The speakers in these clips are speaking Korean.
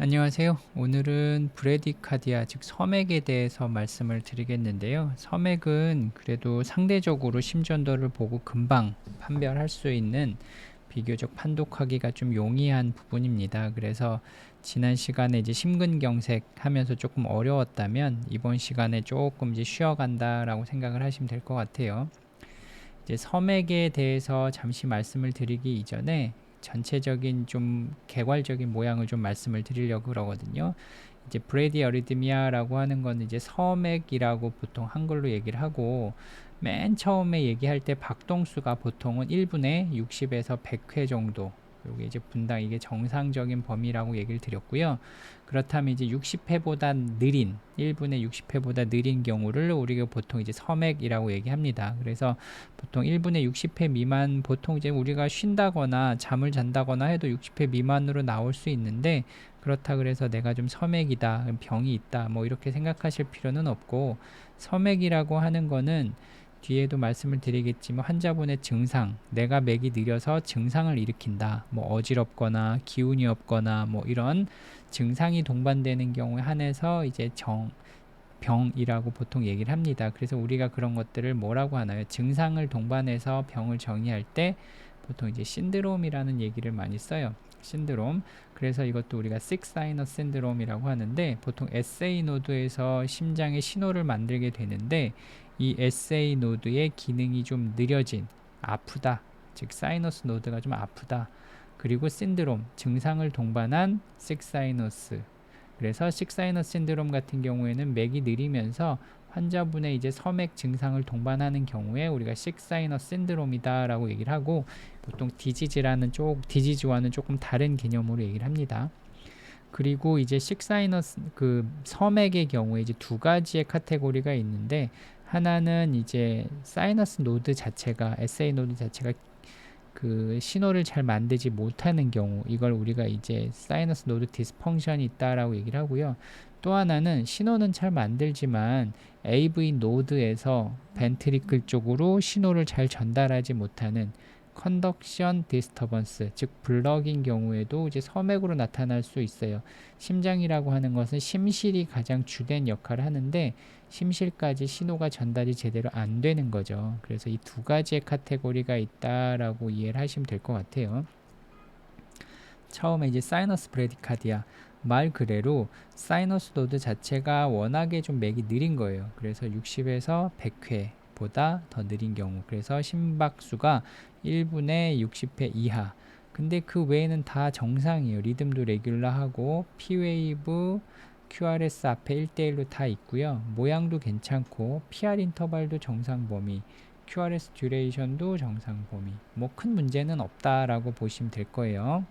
안녕하세요. 오늘은 브래디카디아 즉 섬액에 대해서 말씀을 드리겠는데요. 섬액은 그래도 상대적으로 심전도를 보고 금방 판별할 수 있는 비교적 판독하기가 좀 용이한 부분입니다. 그래서 지난 시간에 이제 심근경색 하면서 조금 어려웠다면 이번 시간에 조금 이제 쉬어간다라고 생각을 하시면 될 것 같아요. 이제 섬액에 대해서 잠시 말씀을 드리기 이전에 전체적인 좀 개괄적인 모양을 좀 말씀을 드리려고 그러거든요. 이제 브레디어리드미아라고 하는 건 이제 섬액이라고 보통 한글로 얘기를 하고, 맨 처음에 얘기할 때 박동수가 보통은 1분에 60에서 100회 정도, 요게 이제 분당, 이게 정상적인 범위라고 얘기를 드렸고요. 그렇다면 이제 60회보다 느린, 1분에 60회보다 느린 경우를 우리가 보통 이제 섬액이라고 얘기합니다. 그래서 보통 1분에 60회 미만, 보통 이제 우리가 쉰다거나 잠을 잔다거나 해도 60회 미만으로 나올 수 있는데, 그렇다 그래서 내가 좀 섬액이다, 병이 있다, 뭐 이렇게 생각하실 필요는 없고, 섬액이라고 하는 거는 뒤에도 말씀을 드리겠지만 환자분의 증상, 내가 맥이 느려서 증상을 일으킨다, 뭐 어지럽거나 기운이 없거나 뭐 이런 증상이 동반되는 경우에 한해서 이제 병이라고 보통 얘기를 합니다. 그래서 우리가 그런 것들을 뭐라고 하나요? 증상을 동반해서 병을 정의할 때 보통 이제 신드롬이라는 얘기를 많이 써요. 신드롬. 그래서 이것도 우리가 식사이너스 신드롬이라고 하는데, 보통 SA 노드에서 심장의 신호를 만들게 되는데, 이 SA 노드의 기능이 좀 느려진, 아프다, 즉 사이너스 노드가 좀 아프다, 그리고 신드롬, 증상을 동반한 식사이너스. 그래서 식사이너스 신드롬 같은 경우에는 맥이 느리면서 환자분의 이제 섬액 증상을 동반하는 경우에 우리가 식사이너스 신드롬이다라고 얘기를 하고, 보통 디지즈와는 조금 다른 개념으로 얘기를 합니다. 그리고 이제 식사이너스 그 섬액의 경우에 이제 두 가지의 카테고리가 있는데, 하나는 이제 사이너스 노드 자체가, SA 노드 자체가 그 신호를 잘 만들지 못하는 경우, 이걸 우리가 이제 사이너스 노드 디스펑션이 있다라고 얘기를 하고요. 또 하나는 신호는 잘 만들지만 AV 노드에서 벤트리클 쪽으로 신호를 잘 전달하지 못하는 컨덕션 디스터번스, 즉 블럭인 경우에도 이제 섬액으로 나타날 수 있어요. 심장이라고 하는 것은 심실이 가장 주된 역할을 하는데, 심실까지 신호가 전달이 제대로 안 되는 거죠. 그래서 이 두 가지의 카테고리가 있다라고 이해를 하시면 될 것 같아요. 처음에 이제 사이너스 브레디카디아, 말 그대로 사이너스 노드 자체가 워낙에 좀 맥이 느린 거예요. 그래서 60에서 100회보다 더 느린 경우, 그래서 심박수가 1분에 60회 이하. 근데 그 외에는 다 정상이에요. 리듬도 레귤러하고 P웨이브, QRS 앞에 1대1로 다 있고요. 모양도 괜찮고 PR 인터벌도 정상 범위, QRS 듀레이션도 정상 범위, 뭐 큰 문제는 없다라고 보시면 될 거예요.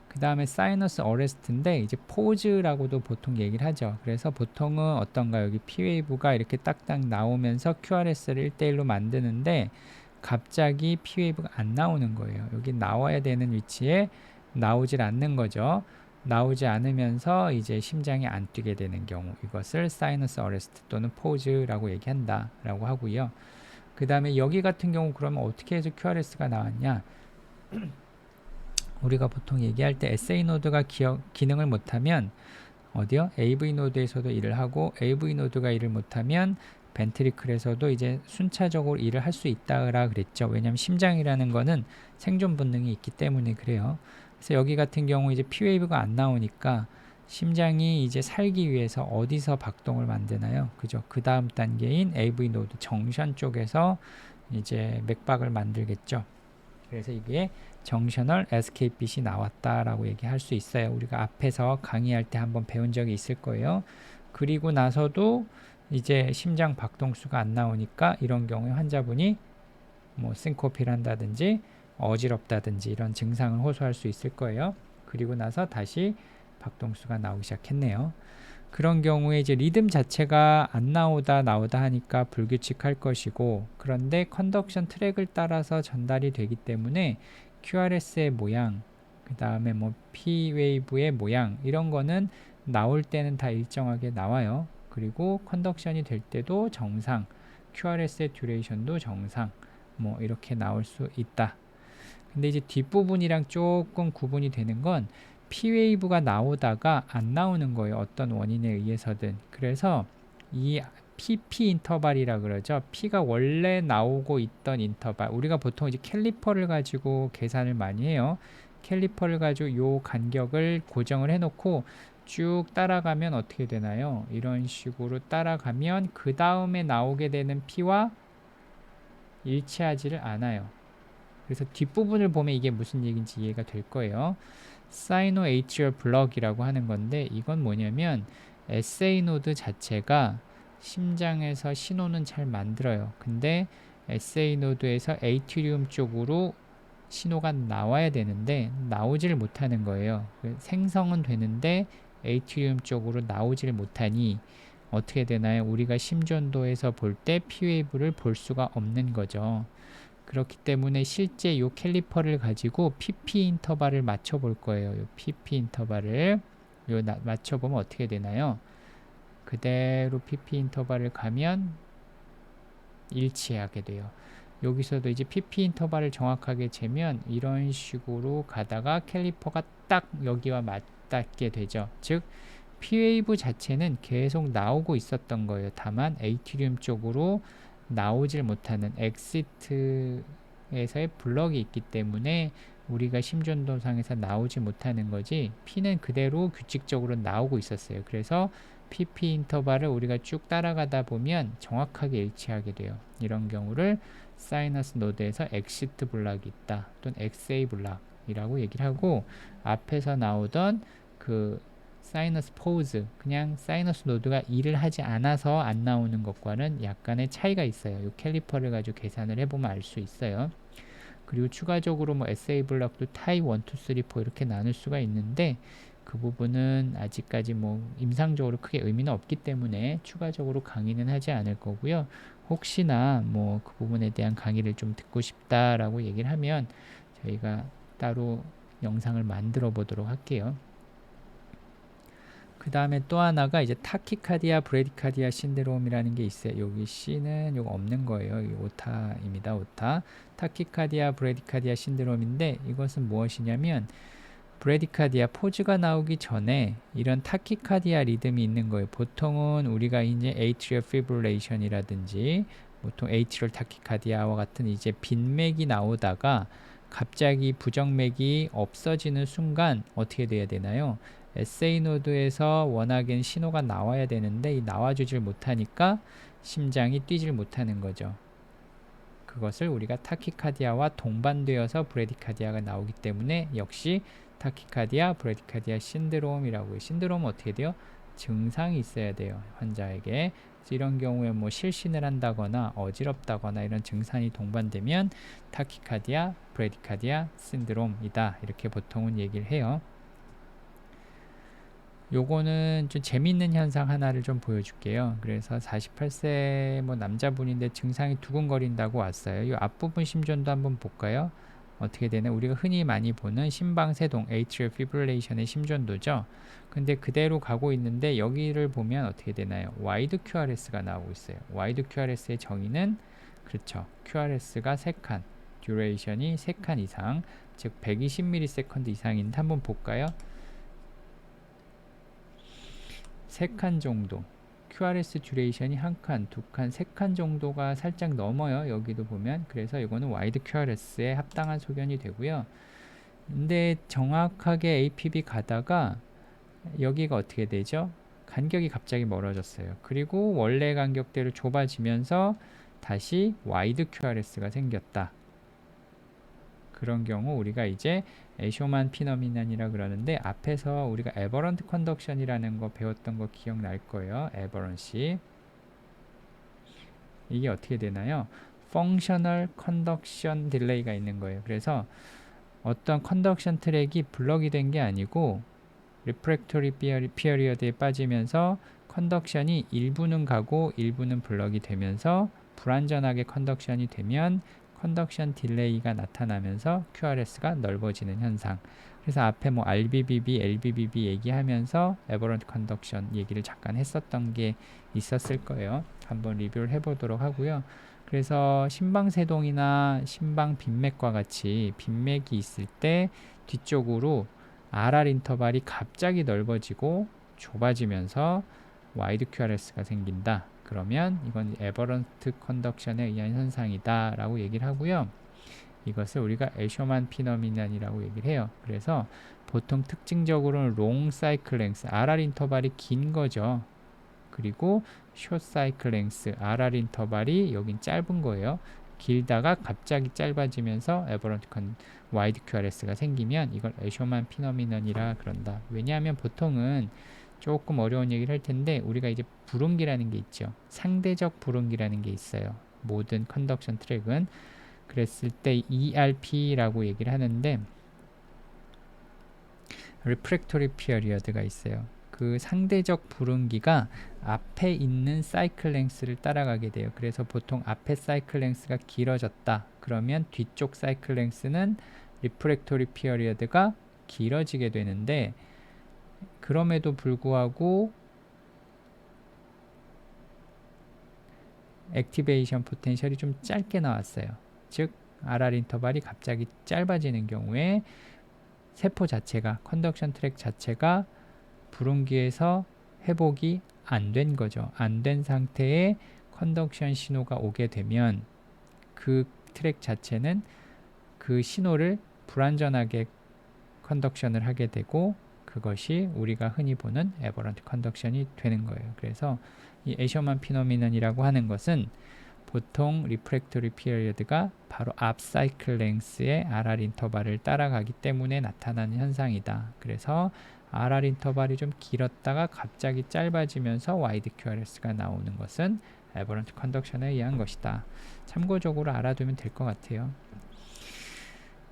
그 다음에 사이너스 어레스트인데, 이제 포즈라고도 보통 얘기를 하죠. 그래서 보통은 어떤가, 여기 P웨이브가 이렇게 딱딱 나오면서 QRS를 1대1로 만드는데 갑자기 P웨이브가 안 나오는 거예요. 여기 나와야 되는 위치에 나오질 않는 거죠. 나오지 않으면서 이제 심장이 안 뛰게 되는 경우, 이것을 사이너스 어레스트 또는 포즈라고 얘기한다 라고 하고요. 그 다음에 여기 같은 경우 그러면 어떻게 해서 QRS가 나왔냐, 우리가 보통 얘기할 때 SA 노드가 기능을 못하면 어디요? AV 노드에서도 일을 하고, AV 노드가 일을 못하면 벤트리클에서도 이제 순차적으로 일을 할 수 있다라 그랬죠. 왜냐하면 심장이라는 거는 생존 본능이 있기 때문에 그래요. 그래서 여기 같은 경우 이제 P웨이브가 안 나오니까 심장이 이제 살기 위해서 어디서 박동을 만드나요? 그죠? 그 다음 단계인 AV 노드 정션 쪽에서 이제 맥박을 만들겠죠. 그래서 이게 정셔널 에스케이프 빛이 나왔다라고 얘기할 수 있어요. 우리가 앞에서 강의할 때 한번 배운 적이 있을 거예요. 그리고 나서도 이제 심장 박동수가 안 나오니까 이런 경우에 환자분이 뭐 싱코피를 한다든지 어지럽다든지 이런 증상을 호소할 수 있을 거예요. 그리고 나서 다시 박동수가 나오기 시작했네요. 그런 경우에 이제 리듬 자체가 안 나오다 하니까 불규칙할 것이고, 그런데 컨덕션 트랙을 따라서 전달이 되기 때문에 QRS의 모양, 그 다음에 뭐 P웨이브의 모양, 이런 거는 나올 때는 다 일정하게 나와요. 그리고 컨덕션이 될 때도 정상, QRS의 듀레이션도 정상, 뭐 이렇게 나올 수 있다. 근데 이제 뒷부분이랑 조금 구분이 되는 건, P웨이브가 나오다가 안 나오는 거예요. 어떤 원인에 의해서든. 그래서 이 PP 인터벌이라 그러죠. P가 원래 나오고 있던 인터벌. 우리가 보통 이제 캘리퍼를 가지고 계산을 많이 해요. 캘리퍼를 가지고 요 간격을 고정을 해놓고 쭉 따라가면 어떻게 되나요? 이런 식으로 따라가면 그 다음에 나오게 되는 P와 일치하지를 않아요. 그래서 뒷부분을 보면 이게 무슨 얘기인지 이해가 될 거예요. 사이노 에이트리얼 블럭이라고 하는 건데 이건 뭐냐면 SA 노드 자체가 심장에서 신호는 잘 만들어요. 근데 SA 노드에서 에이트리움 쪽으로 신호가 나와야 되는데 나오질 못하는 거예요. 생성은 되는데 에이트리움 쪽으로 나오질 못하니 어떻게 되나요? 우리가 심전도에서 볼 때 P웨이브를 볼 수가 없는 거죠. 그렇기 때문에 실제 이 캘리퍼를 가지고 PP 인터벌을 맞춰 볼 거예요. 이 PP 인터벌을 맞춰보면 어떻게 되나요? 그대로 PP 인터벌을 가면 일치하게 돼요. 여기서도 이제 PP 인터벌을 정확하게 재면 이런 식으로 가다가 캘리퍼가 딱 여기와 맞닿게 되죠. 즉 P웨이브 자체는 계속 나오고 있었던 거예요. 다만 에이트리움 쪽으로 나오질 못하는 엑시트에서의 블럭이 있기 때문에 우리가 심전도상에서 나오지 못하는 거지 P는 그대로 규칙적으로 나오고 있었어요. 그래서 PP 인터벌을 우리가 쭉 따라가다 보면 정확하게 일치하게 돼요. 이런 경우를 사이너스 노드에서 엑시트 블락이 있다 또는 XA 블락이라고 얘기를 하고 앞에서 나오던 그 사이너스 포즈, 그냥 사이너스 노드가 일을 하지 않아서 안 나오는 것과는 약간의 차이가 있어요. 이 캘리퍼를 가지고 계산을 해보면 알 수 있어요. 그리고 추가적으로 뭐 SA 블럭도 타입 1, 2, 3, 4 이렇게 나눌 수가 있는데 그 부분은 아직까지 뭐 임상적으로 크게 의미는 없기 때문에 추가적으로 강의는 하지 않을 거고요. 혹시나 뭐 그 부분에 대한 강의를 좀 듣고 싶다라고 얘기를 하면 저희가 따로 영상을 만들어 보도록 할게요. 그 다음에 또 하나가 이제 타키카디아 브레디카디아 신드롬이라는 게 있어요. 여기 C는 요거 없는 거예요. 이 오타입니다. 오타. 타키카디아 브레디카디아 신드롬인데 이것은 무엇이냐면 브레디카디아 포즈가 나오기 전에 이런 타키카디아 리듬이 있는 거예요. 보통은 우리가 이제 에이트리얼 피브릴레이션이라든지 보통 에이트리얼 타키카디아와 같은 이제 빈맥이 나오다가 갑자기 부정맥이 없어지는 순간 어떻게 돼야 되나요? SA 노드에서 워낙엔 신호가 나와야 되는데 이 나와주질 못하니까 심장이 뛰질 못하는 거죠. 그것을 우리가 타키카디아와 동반되어서 브레디카디아가 나오기 때문에 역시 타키카디아, 브레디카디아 신드롬이라고 해요. 신드롬은 어떻게 돼요? 증상이 있어야 돼요. 환자에게. 이런 경우에 뭐 실신을 한다거나 어지럽다거나 이런 증상이 동반되면 타키카디아, 브레디카디아 신드롬이다. 이렇게 보통은 얘기를 해요. 요거는 좀 재밌는 현상 하나를 좀 보여줄게요. 그래서 48세 뭐 남자분인데 증상이 두근거린다고 왔어요. 이 앞부분 심전도 한번 볼까요? 어떻게 되나? 우리가 흔히 많이 보는 심방세동 atrial fibrillation의 심전도죠. 근데 그대로 가고 있는데 여기를 보면 어떻게 되나요? 와이드 QRS가 나오고 있어요. 와이드 QRS의 정의는 그렇죠. QRS가 3칸, 듀레이션이 3칸 이상, 즉 120ms 이상인데 한번 볼까요? 3칸 정도, QRS 듀레이션이 1칸, 2칸, 3칸 정도가 살짝 넘어요. 여기도 보면. 그래서 이거는 와이드 QRS에 합당한 소견이 되고요. 근데 정확하게 APB 가다가 여기가 어떻게 되죠? 간격이 갑자기 멀어졌어요. 그리고 원래 간격대로 좁아지면서 다시 와이드 QRS가 생겼다. 그런 경우 우리가 이제 에쇼만 피너미넌이라 그러는데 앞에서 우리가 에버런트 컨덕션이라는 거 배웠던 거 기억날 거예요. 에버런시. 이게 어떻게 되나요? 펑셔널 컨덕션 딜레이가 있는 거예요. 그래서 어떤 컨덕션 트랙이 블럭이 된 게 아니고 리프렉터리 피어리어드에 빠지면서 컨덕션이 일부는 가고 일부는 블럭이 되면서 불완전하게 컨덕션이 되면 컨덕션 딜레이가 나타나면서 QRS가 넓어지는 현상. 그래서 앞에 뭐 RBBB, LBBB 얘기하면서 에버런트 컨덕션 얘기를 잠깐 했었던 게 있었을 거예요. 한번 리뷰를 해보도록 하고요. 그래서 심방세동이나 심방 빈맥과 같이 빈맥이 있을 때 뒤쪽으로 RR 인터벌이 갑자기 넓어지고 좁아지면서 와이드 QRS가 생긴다. 그러면 이건 에버런트 컨덕션에 의한 현상이다 라고 얘기를 하고요. 이것을 우리가 에쇼만 피너미넌이라고 얘기를 해요. 그래서 보통 특징적으로는 롱 사이클 랭스, RR 인터벌이 긴 거죠. 그리고 숏 사이클 랭스, RR 인터벌이 여긴 짧은 거예요. 길다가 갑자기 짧아지면서 에버런트 와이드 QRS가 생기면 이걸 에쇼만 피너미넌이라 그런다. 왜냐하면 보통은 조금 어려운 얘기를 할 텐데 우리가 이제 불응기라는 게 있죠. 상대적 불응기라는 게 있어요. 모든 컨덕션 트랙은 그랬을 때 ERP라고 얘기를 하는데 Refractory Period가 있어요. 그 상대적 불응기가 앞에 있는 사이클 랭스를 따라가게 돼요. 그래서 보통 앞에 사이클 랭스가 길어졌다. 그러면 뒤쪽 사이클 랭스는 Refractory Period가 길어지게 되는데 그럼에도 불구하고 액티베이션 포텐셜이 좀 짧게 나왔어요. 즉 RR 인터벌이 갑자기 짧아지는 경우에 세포 자체가 컨덕션 트랙 자체가 불응기에서 회복이 안 된 거죠. 안 된 상태에 컨덕션 신호가 오게 되면 그 트랙 자체는 그 신호를 불완전하게 컨덕션을 하게 되고 그것이 우리가 흔히 보는 에버런트 컨덕션이 되는 거예요. 그래서 이 에셔만 피노미넌이라고 하는 것은 보통 리프렉토리 피리어드가 바로 앞 사이클 랭스의 RR 인터벌을 따라가기 때문에 나타나는 현상이다. 그래서 RR 인터벌이 좀 길었다가 갑자기 짧아지면서 와이드 QRS가 나오는 것은 에버런트 컨덕션에 의한 것이다. 참고적으로 알아두면 될 것 같아요.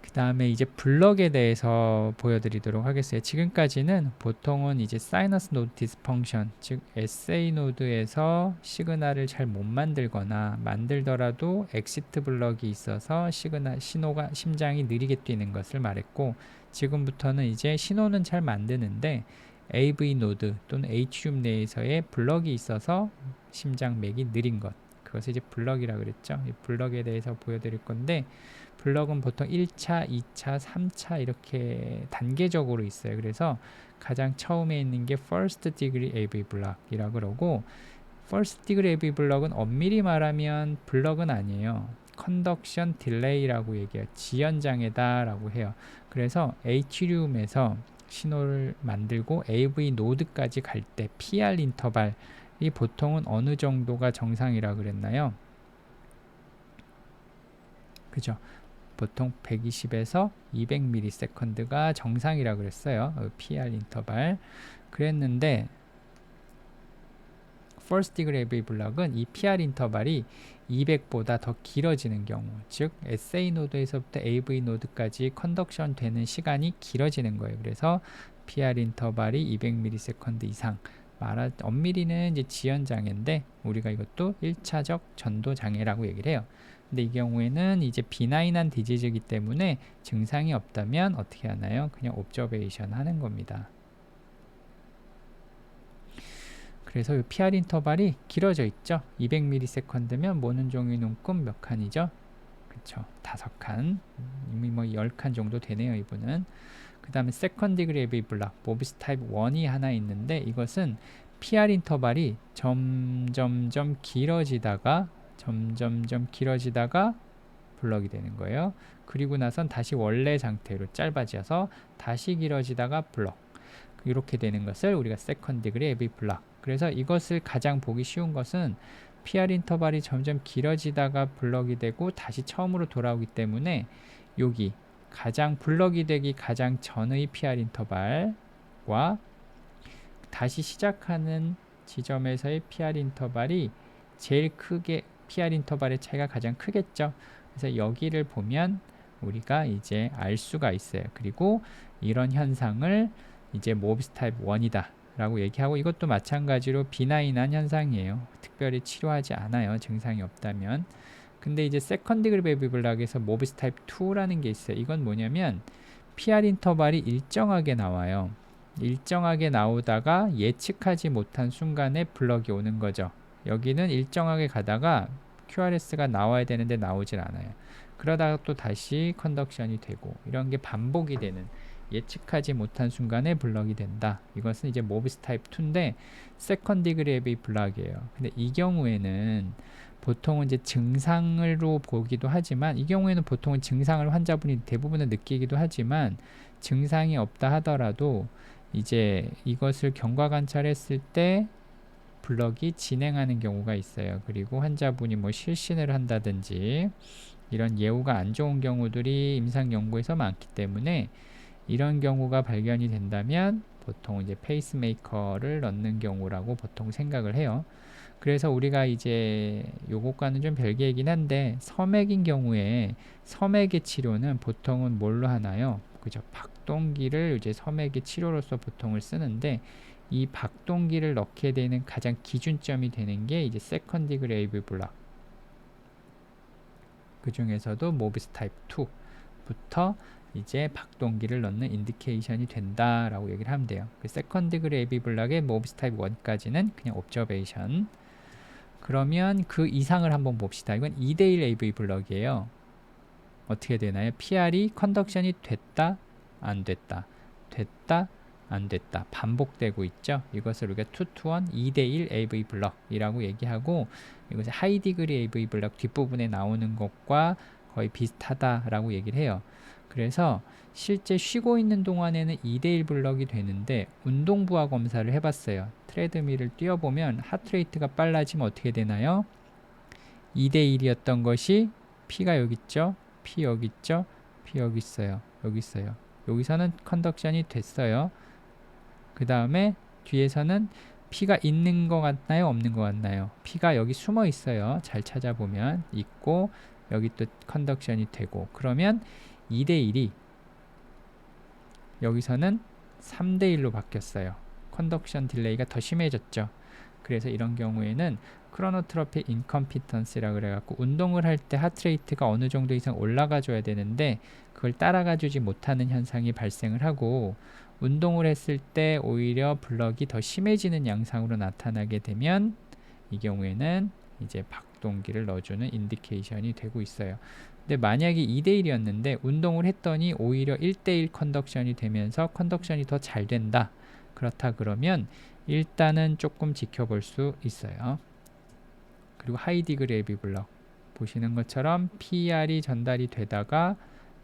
그 다음에 이제 블럭에 대해서 보여드리도록 하겠어요. 지금까지는 보통은 이제 사이너스 노드 디스펑션, 즉 SA 노드에서 시그널을 잘 못 만들거나 만들더라도 엑시트 블럭이 있어서 신호가 심장이 느리게 뛰는 것을 말했고, 지금부터는 이제 신호는 잘 만드는데 AV 노드 또는 H줌 내에서의 블럭이 있어서 심장맥이 느린 것, 그것을 이제 블럭이라고 그랬죠. 이 블럭에 대해서 보여드릴 건데, 블럭은 보통 1차, 2차, 3차 이렇게 단계적으로 있어요. 그래서 가장 처음에 있는 게 First Degree AV 블럭이라고 그러고, First Degree AV 블럭은 엄밀히 말하면 블럭은 아니에요. 컨덕션 딜레이라고 얘기해요. 지연장애다 라고 해요. 그래서 H륨에서 신호를 만들고 AV 노드까지 갈 때 PR 인터벌이 보통은 어느 정도가 정상이라고 그랬나요? 그죠? 보통 120에서 200ms가 정상이라고 그랬어요. PR 인터벌. 그랬는데 First Degree AV 블럭은 이 PR 인터벌이 200보다 더 길어지는 경우, 즉 SA 노드에서부터 AV 노드까지 컨덕션 되는 시간이 길어지는 거예요. 그래서 PR 인터벌이 200ms 이상, 엄밀히는 이제 지연 장애인데 우리가 이것도 1차적 전도 장애라고 얘기를 해요. 근데 이 경우에는 이제 비나인한 디지즈이기 때문에 증상이 없다면 어떻게 하나요? 그냥 옵저베이션 하는 겁니다. 그래서 이 PR 인터벌이 길어져 있죠. 200ms면 모는 종이 눈금 몇 칸이죠? 그쵸, 5칸. 이미 뭐 10칸 정도 되네요, 이분은. 그 다음에 세컨드 디그리 AV 블럭, 모비스 타입 1이 하나 있는데, 이것은 PR 인터벌이 점점점 길어지다가 블럭이 되는 거예요. 그리고 나선 다시 원래 상태로 짧아져서 다시 길어지다가 블럭, 이렇게 되는 것을 우리가 세컨드 디그리 AV 블럭. 그래서 이것을 가장 보기 쉬운 것은 PR 인터벌이 점점 길어지다가 블럭이 되고 다시 처음으로 돌아오기 때문에 여기 가장 블럭이 되기 가장 전의 PR 인터벌과 다시 시작하는 지점에서의 PR 인터벌이 제일 크게, PR 인터벌의 차이가 가장 크겠죠. 그래서 여기를 보면 우리가 이제 알 수가 있어요. 그리고 이런 현상을 이제 모비스 타입 1이다 라고 얘기하고, 이것도 마찬가지로 비나인한 현상이에요. 특별히 치료하지 않아요, 증상이 없다면. 근데 이제 세컨드 디그리 AV 블럭에서 모비스 타입 2라는 게 있어요. 이건 뭐냐면 PR 인터벌이 일정하게 나와요. 일정하게 나오다가 예측하지 못한 순간에 블럭이 오는 거죠. 여기는 일정하게 가다가 QRS가 나와야 되는데 나오질 않아요. 그러다가 또 다시 컨덕션이 되고, 이런 게 반복이 되는, 예측하지 못한 순간에 블럭이 된다. 이것은 이제 모비스 타입 2인데 세컨 디그리 에비 블럭이에요. 근데 이 경우에는 보통은 이제 증상으로 보기도 하지만, 이 경우에는 보통은 증상을 환자분이 대부분은 느끼기도 하지만, 증상이 없다 하더라도 이제 이것을 경과 관찰했을 때 블럭이 진행하는 경우가 있어요. 그리고 환자분이 뭐 실신을 한다든지 이런 예후가 안 좋은 경우들이 임상 연구에서 많기 때문에, 이런 경우가 발견이 된다면 보통 이제 페이스메이커를 넣는 경우라고 보통 생각을 해요. 그래서 우리가 이제 요것과는 좀 별개이긴 한데, 섬액인 경우에 섬액의 치료는 보통은 뭘로 하나요? 그죠? 박동기를 이제 섬액의 치료로서 보통을 쓰는데, 이 박동기를 넣게 되는 가장 기준점이 되는 게 이제 세컨디 그레이브 블락, 그 중에서도 모비스 타입 2부터 이제 박동기를 넣는 인디케이션이 된다라고 얘기를 하면 돼요. 그 세컨드 그레이비 블락의 모비스 타입 1까지는 그냥 옵저베이션. 그러면 그 이상을 한번 봅시다. 이건 2대1 AV 블럭이에요. 어떻게 되나요? PR이 컨덕션이 됐다, 안 됐다, 됐다, 안 됐다, 반복되고 있죠. 이것을 우리가 2-to-1 2대1 AV 블럭이라고 얘기하고, 이것이 하이 디그리 AV 블럭 뒷부분에 나오는 것과 거의 비슷하다라고 얘기를 해요. 그래서 실제 쉬고 있는 동안에는 2대1 블럭이 되는데, 운동 부하 검사를 해봤어요. 트레드밀을 뛰어보면 하트레이트가 빨라지면 어떻게 되나요? 2대1이었던 것이 P가 여기 있죠, P 여기 있죠, P 여기 있어요, 여기 있어요. 여기서는 컨덕션이 됐어요. 그 다음에 뒤에서는 P가 있는 것 같나요, 없는 것 같나요? P가 여기 숨어 있어요. 잘 찾아보면 있고, 여기 또 컨덕션이 되고, 그러면 2대1이 여기서는 3대1로 바뀌었어요. 컨덕션 딜레이가 더 심해졌죠. 그래서 이런 경우에는 크로노트로피 인컴피턴스라 그래갖고, 운동을 할 때 하트레이트가 어느 정도 이상 올라가 줘야 되는데 그걸 따라가 주지 못하는 현상이 발생을 하고, 운동을 했을 때 오히려 블럭이 더 심해지는 양상으로 나타나게 되면 이 경우에는 이제 박동기를 넣어주는 인디케이션이 되고 있어요. 근데 만약에 2대1이었는데 운동을 했더니 오히려 1대1 컨덕션이 되면서 컨덕션이 더 잘 된다, 그렇다 그러면 일단은 조금 지켜볼 수 있어요. 그리고 하이 디그리 에비 블럭 보시는 것처럼 PR이 전달이 되다가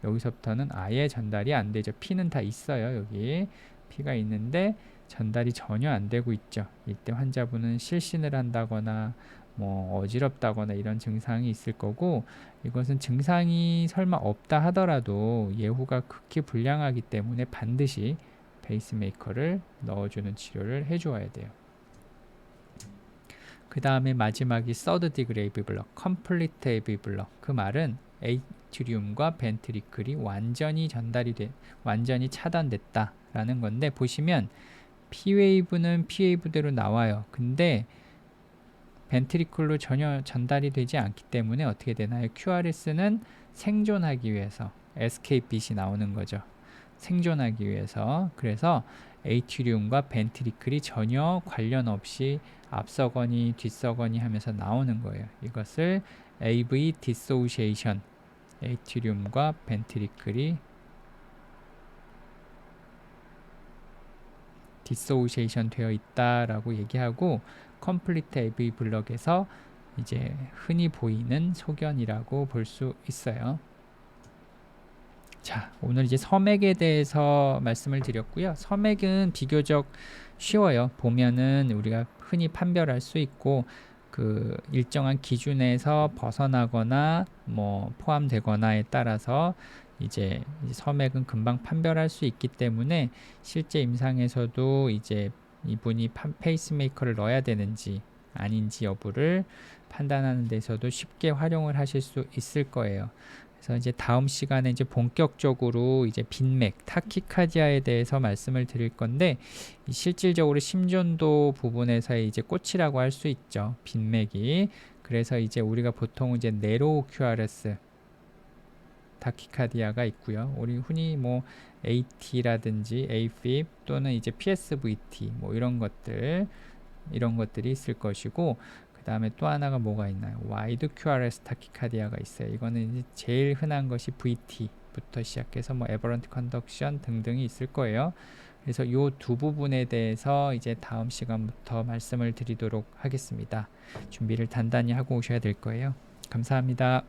여기서부터는 아예 전달이 안 되죠. P는 다 있어요. 여기 P가 있는데 전달이 전혀 안 되고 있죠. 이때 환자분은 실신을 한다거나 뭐 어지럽다거나 이런 증상이 있을 거고, 이것은 증상이 설마 없다 하더라도 예후가 극히 불량하기 때문에 반드시 페이스메이커를 넣어주는 치료를 해주어야 돼요. 그 다음에 마지막이 서드 디그리 에비 블럭, 컴플리트 에비 블럭. 그 말은 에이트리움과 벤트리클이 완전히 완전히 차단됐다라는 건데, 보시면 P웨이브는 P웨이브대로 나와요. 근데 벤트리클로 전혀 전달이 되지 않기 때문에 어떻게 되나요? QRS는 생존하기 위해서 에스케이프 빛이 나오는 거죠. 생존하기 위해서. 그래서 에이트리움과 벤트리클이 전혀 관련 없이 앞서거니 뒤서거니 하면서 나오는 거예요. 이것을 AV 디소시에이션, 에이트리움과 벤트리클이 디소시에이션 되어 있다라고 얘기하고, 컴플리트 AV 블럭에서 이제 흔히 보이는 소견이라고 볼 수 있어요. 자, 오늘 이제 섬액에 대해서 말씀을 드렸고요. 섬액은 비교적 쉬워요. 보면은 우리가 흔히 판별할 수 있고, 그 일정한 기준에서 벗어나거나 뭐 포함되거나에 따라서 이제 섬액은 금방 판별할 수 있기 때문에, 실제 임상에서도 이제 이분이 페이스메이커를 넣어야 되는지 아닌지 여부를 판단하는 데서도 쉽게 활용을 하실 수 있을 거예요. 그래서 이제 다음 시간에 이제 본격적으로 이제 빈맥, 타키카디아에 대해서 말씀을 드릴 건데, 실질적으로 심전도 부분에서의 이제 꽃이라고 할 수 있죠. 빈맥이. 그래서 이제 우리가 보통 이제 네로우 QRS 타키카디아가 있고요. 우리 흔히 뭐 AT라든지 AFib 또는 이제 PSVT 뭐 이런 것들이 있을 것이고, 그 다음에 또 하나가 뭐가 있나요? 와이드 QRS 타키카디아가 있어요. 이거는 이제 제일 흔한 것이 VT, 부터 시작해서 뭐 에버런트 컨덕션 등등이 있을 거예요. 그래서 요 두 부분에 대해서 이제 다음 시간부터 말씀을 드리도록 하겠습니다. 준비를 단단히 하고 오셔야 될 거예요. 감사합니다.